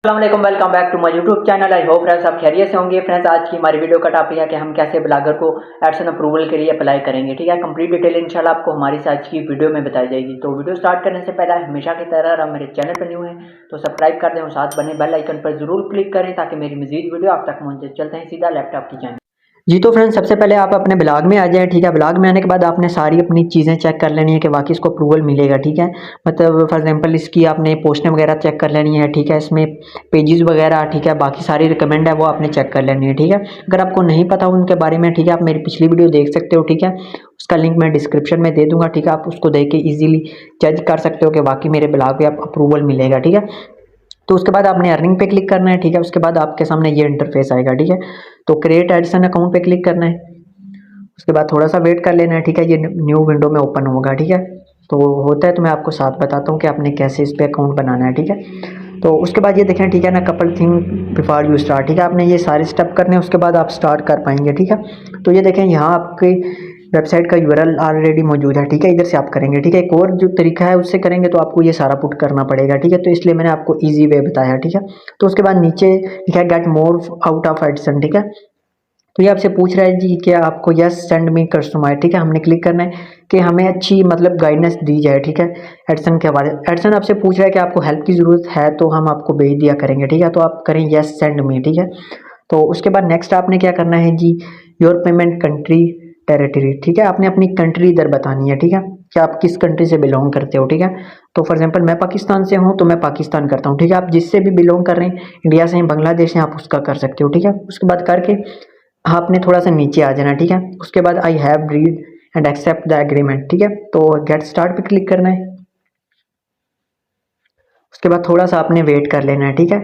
अस्सलाम welcome back to my YouTube channel. I hope friends आप खैरियत से होंगे। फ्रेंड्स आज की हमारी वीडियो का टॉपिक है कि हम कैसे ब्लॉगर को एडसन अप्रूवल के लिए अप्लाई करेंगे। ठीक है, कंप्लीट डिटेल इंशाल्लाह आपको हमारी आज की वीडियो में बताई जाएगी। तो वीडियो स्टार्ट करने से पहले हमेशा की तरह आप मेरे चैनल पर न्यू हैं तो सब्सक्राइब कर दें और साथ बने बेल आइकन पर जरूर क्लिक करें ताकि मेरी मजीद वीडियो आप तक पहुँचे। चलते हैं सीधा लैपटॉप की जाएँ। जी तो फ्रेंड्स सबसे पहले आप अपने ब्लॉग में आ जाएं। ठीक है, ब्लॉग में आने के बाद आपने सारी अपनी चीज़ें चेक कर लेनी है कि वाकई इसको अप्रूवल मिलेगा। ठीक है, मतलब फॉर एग्जांपल इसकी आपने पोस्टें वगैरह चेक कर लेनी है। ठीक है, इसमें पेजेस वगैरह, ठीक है, बाकी सारी रिकमेंड है वो आपने चेक कर लेनी है। ठीक है, अगर आपको नहीं पता उनके बारे में, ठीक है, आप मेरी पिछली वीडियो देख सकते हो। ठीक है, उसका लिंक मैं डिस्क्रिप्शन में दे दूंगा। ठीक है, आप उसको देख के ईजिली जज कर सकते हो कि वाकई मेरे ब्लॉग पे आप अप्रूवल मिलेगा। ठीक है, तो उसके बाद आपने अर्निंग पे क्लिक करना है। ठीक है, उसके बाद आपके सामने ये इंटरफेस आएगा। ठीक है, तो क्रिएट एडसन अकाउंट पे क्लिक करना है। उसके बाद थोड़ा सा वेट कर लेना है। ठीक है, ये न्यू विंडो में ओपन होगा। ठीक है, तो होता है तो मैं आपको साथ बताता हूँ कि आपने कैसे इस पे अकाउंट बनाना है। ठीक है, तो उसके बाद ये देखें, ठीक है ना, couple thing before you start. ठीक है, आपने ये सारे स्टेप करने हैं, उसके बाद आप स्टार्ट कर पाएंगे। ठीक है, तो ये देखें यहाँ आपकी वेबसाइट का यूआरएल ऑलरेडी मौजूद है। ठीक है, इधर से आप करेंगे। ठीक है, एक और जो तरीका है उससे करेंगे तो आपको ये सारा पुट करना पड़ेगा। ठीक है, तो इसलिए मैंने आपको ईजी वे बताया। ठीक है, तो उसके बाद नीचे लिखा है get more out of Edson. ठीक है, तो ये आपसे पूछ रहा है जी कि आपको यस सेंड मी कस्टमाइज। ठीक है, हमने क्लिक करना है कि हमें अच्छी मतलब गाइडेंस दी जाए। ठीक है, एडसन के हवाले। एडसन आपसे पूछ रहा है कि आपको हेल्प की ज़रूरत है तो हम आपको भेज दिया करेंगे। ठीक है, तो आप करें यस सेंड मी। ठीक है, तो उसके बाद नेक्स्ट आपने क्या करना है जी, योर पेमेंट कंट्री टेरिटरी। ठीक है, आपने अपनी कंट्री इधर बतानी है। ठीक है, कि आप किस कंट्री से बिलोंग करते हो। ठीक है, तो फॉर एग्जांपल मैं पाकिस्तान से हूँ तो मैं पाकिस्तान करता हूँ। ठीक है, आप जिससे भी बिलोंग कर रहे हैं, इंडिया से हैं, बांग्लादेश से, आप उसका कर सकते हो। ठीक है, उसके बाद करके आपने थोड़ा सा नीचे आ जाना। ठीक है, उसके बाद I have read and accept the agreement. ठीक है, तो गेट स्टार्ट पे क्लिक करना है। उसके बाद थोड़ा सा आपने वेट कर लेना है। ठीक है,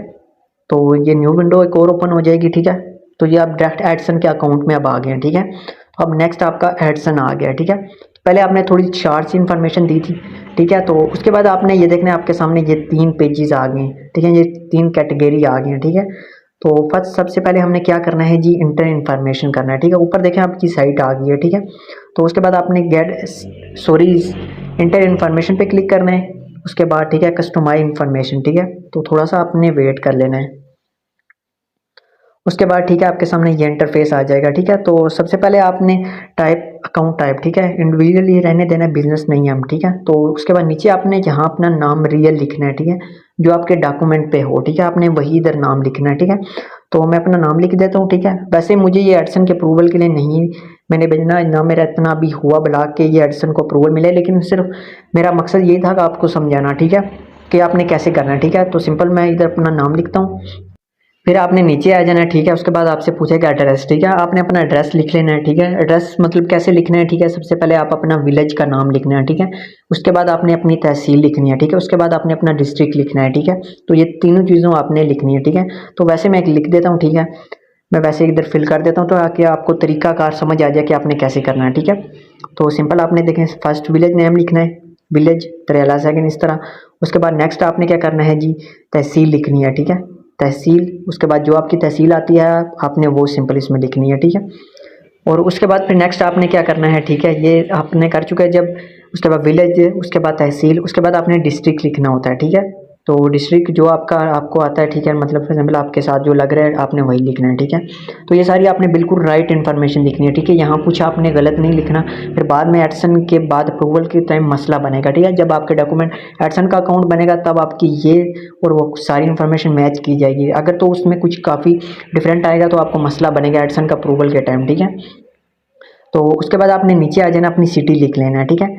तो ये न्यू विंडो एक और ओपन हो जाएगी। ठीक है, तो ये आप डायरेक्ट एडसन के अकाउंट में अब आ गए हैं। ठीक है, तो अब नेक्स्ट आपका एडसन आ गया। ठीक है, पहले आपने थोड़ी शॉर्ट सी इन्फॉर्मेशन दी थी। ठीक है, तो उसके बाद आपने ये देखना है आपके सामने ये 3 पेजेस आ गए हैं। ठीक है, ये 3 कैटेगरी आ गई हैं। ठीक है, तो फर्स्ट सबसे पहले हमने क्या करना है जी, इंटर इन्फॉर्मेशन करना है। ठीक है, ऊपर देखें आपकी साइट आ गई है। ठीक है, तो उसके बाद आपने गेट सॉरी इंटर इन्फॉर्मेशन पे क्लिक करना है। उसके बाद ठीक है कस्टमाइज इन्फॉर्मेशन। ठीक है, तो थोड़ा सा आपने वेट कर लेना है। उसके बाद ठीक है आपके सामने ये इंटरफेस आ जाएगा। ठीक है, तो सबसे पहले आपने टाइप अकाउंट टाइप, ठीक है, इंडिविजुअल ही रहने देना, बिजनेस नहीं है हम। ठीक है, तो उसके बाद नीचे आपने यहाँ अपना नाम रियल लिखना है। ठीक है, जो आपके डॉक्यूमेंट पे हो। ठीक है, आपने वही इधर नाम लिखना है। ठीक है, तो मैं अपना नाम लिख देता हूँ। ठीक है, वैसे मुझे ये एडसन के अप्रूवल के लिए नहीं मैंने भेजना ना, मेरा इतना अभी हुआ ब्लॉग के ये एडसन को अप्रूवल मिले, लेकिन सिर्फ मेरा मकसद ये था कि आपको समझाना। ठीक है, कि आपने कैसे करना है। ठीक है, तो सिंपल मैं इधर अपना नाम लिखता हूँ, फिर आपने नीचे आ जाना है। ठीक है, उसके बाद आपसे पूछेगा एड्रेस। ठीक है, आपने अपना एड्रेस लिख लेना है। ठीक है, एड्रेस मतलब कैसे लिखना है। ठीक है, सबसे पहले आप अपना विलेज का नाम लिखना है। ठीक है, उसके बाद आपने अपनी तहसील लिखनी है। ठीक है, उसके बाद आपने अपना डिस्ट्रिक्ट लिखना है। ठीक है, तो ये तीनों चीज़ों आपने लिखनी है। ठीक है, तो वैसे मैं एक लिख देता हूँ। ठीक है, मैं वैसे इधर फिल कर देता हूँ तो ताकि आपको तरीकाकार समझ आ जाए कि आपने कैसे करना है। ठीक है, तो सिंपल आपने देखें फर्स्ट विलेज नेम लिखना है, विलेज त्रेला सेकंड इस तरह। उसके बाद नेक्स्ट आपने क्या करना है जी, तहसील लिखनी है। ठीक है, तहसील, उसके बाद जो आपकी तहसील आती है आपने वो सिंपल इसमें लिखनी है। ठीक है, और उसके बाद फिर नेक्स्ट आपने क्या करना है। ठीक है, ये आपने कर चुका है जब, उसके बाद विलेज, उसके बाद तहसील, उसके बाद आपने डिस्ट्रिक्ट लिखना होता है। ठीक है, तो डिस्ट्रिक्ट जो आपका आपको आता है। ठीक है, मतलब फॉर एग्जाम्पल आपके साथ जो लग रहा है आपने वही लिखना है। ठीक है, तो ये सारी आपने बिल्कुल राइट इन्फॉर्मेशन लिखनी है। ठीक है, यहाँ कुछ आपने गलत नहीं लिखना, फिर बाद में एडसन के बाद अप्रूवल के टाइम मसला बनेगा। ठीक है, जब आपके डॉक्यूमेंट एडसन का अकाउंट बनेगा तब आपकी ये और वो सारी इन्फॉर्मेशन मैच की जाएगी। अगर तो उसमें कुछ काफ़ी डिफरेंट आएगा तो आपको मसला बनेगा एडसन का अप्रूवल के टाइम। ठीक है, तो उसके बाद आपने नीचे आ जाना, अपनी सिटी लिख लेना है। ठीक है,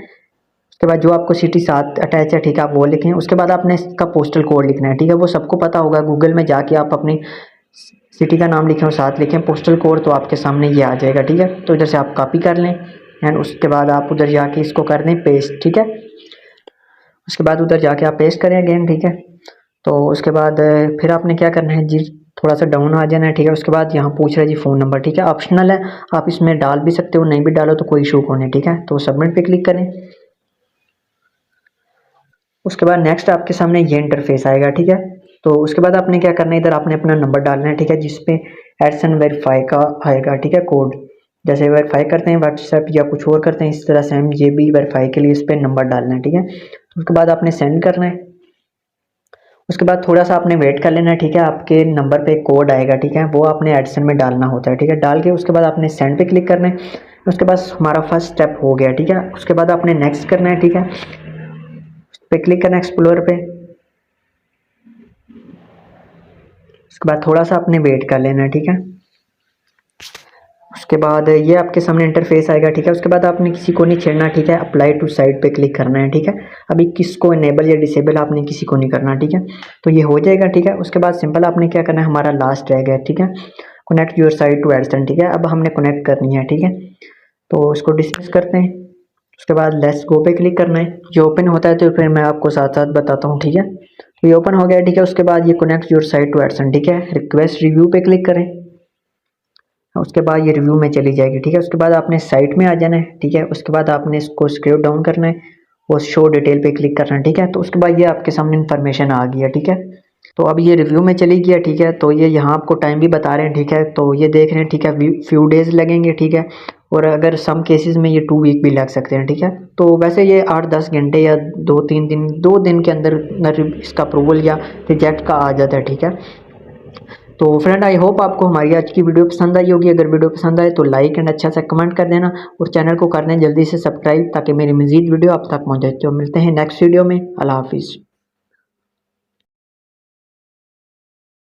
उसके बाद जो आपको सिटी साथ अटैच है, ठीक है, आप वो लिखें। उसके बाद आपने इसका पोस्टल कोड लिखना है। ठीक है, वो सबको पता होगा, गूगल में जाके आप अपनी सिटी का नाम लिखें और साथ लिखें पोस्टल कोड, तो आपके सामने ये आ जाएगा। ठीक है, तो इधर से आप कॉपी कर लें एंड उसके बाद आप उधर जाके इसको कर दें पेस्ट। ठीक है, उसके बाद उधर जाके आप पेस्ट करें अगेन। ठीक है, तो उसके बाद फिर आपने क्या करना है जी, थोड़ा सा डाउन आ जाना है। ठीक है, उसके बाद यहाँ पूछ रहा है जी फ़ोन नंबर। ठीक है, ऑप्शनल है, आप इसमें डाल भी सकते हो, नहीं भी डालो तो कोई इशू को नहीं। ठीक है, तो सबमिट पे क्लिक करें। उसके बाद नेक्स्ट आपके सामने ये इंटरफेस आएगा। ठीक है, तो उसके बाद आपने क्या करना है, इधर आपने अपना नंबर डालना है। ठीक है, जिसपे एडसन वेरीफाई का आएगा। ठीक है, कोड जैसे वेरीफाई करते हैं व्हाट्सएप या कुछ और करते हैं, इस तरह से हम ये भी वेरीफाई के लिए इस पर नंबर डालना है। ठीक है, तो उसके बाद आपने सेंड करना है। उसके बाद थोड़ा सा आपने वेट कर लेना है, ठीक है। आपके नंबर पे कोड आएगा, ठीक है, वो आपने एडिसन में डालना होता है, ठीक है। डाल के उसके बाद आपने सेंड पे क्लिक करना है। उसके बाद हमारा फर्स्ट स्टेप हो गया, ठीक है। उसके बाद आपने नेक्स्ट करना है, ठीक है, उस पर क्लिक करना है एक्सप्लोर पे। उसके बाद थोड़ा सा आपने वेट कर लेना है, ठीक है। उसके बाद ये आपके सामने इंटरफेस आएगा, ठीक है। उसके बाद आपने किसी को नहीं छेड़ना, ठीक है। अप्लाई टू साइट पे क्लिक करना है, ठीक है। अभी किसको इनेबल या डिसेबल आपने किसी को नहीं करना, ठीक है। तो ये हो जाएगा, ठीक है। उसके बाद सिंपल आपने क्या करना है, हमारा लास्ट रह गया, ठीक है, connect your site to AdSense, ठीक है। अब हमने कनेक्ट करनी है, ठीक है। तो इसको डिस्मिस करते हैं। उसके बाद लेट्स गो पे क्लिक करना है। ये ओपन होता है तो फिर मैं आपको साथ साथ बताता हूँ, ठीक है। तो ये ओपन हो गया, ठीक है। उसके बाद ये connect your site to AdSense, ठीक है। रिक्वेस्ट रिव्यू पे क्लिक करें। उसके बाद ये रिव्यू में चली जाएगी, ठीक है। उसके बाद आपने साइट में आ जाना है, ठीक है। उसके बाद आपने इसको स्क्रॉल डाउन करना है और शो डिटेल पे क्लिक करना है, ठीक है। तो उसके बाद ये आपके सामने इन्फॉर्मेशन आ गई है, ठीक है। तो अब ये रिव्यू में चली गया, ठीक है। तो ये यहाँ आपको टाइम भी बता रहे हैं, ठीक है। तो ये देख रहे हैं, ठीक है, फ्यू डेज लगेंगे, ठीक है। और अगर सम केसेस में ये 2 वीक भी लग सकते हैं, ठीक है। तो वैसे ये 8-10 घंटे या 2-3 दिन 2 दिन के अंदर इसका अप्रूवल या रिजेक्ट का आ जाता है, ठीक है। तो फ्रेंड आई होप आपको हमारी आज की वीडियो पसंद आई होगी। अगर वीडियो पसंद आए तो लाइक एंड अच्छा सा कमेंट कर देना और चैनल को कर दें जल्दी से सब्सक्राइब ताकि मेरी मजीद वीडियो आप तक पहुँचे। तो मिलते हैं नेक्स्ट वीडियो में। अल्लाह हाफिज़।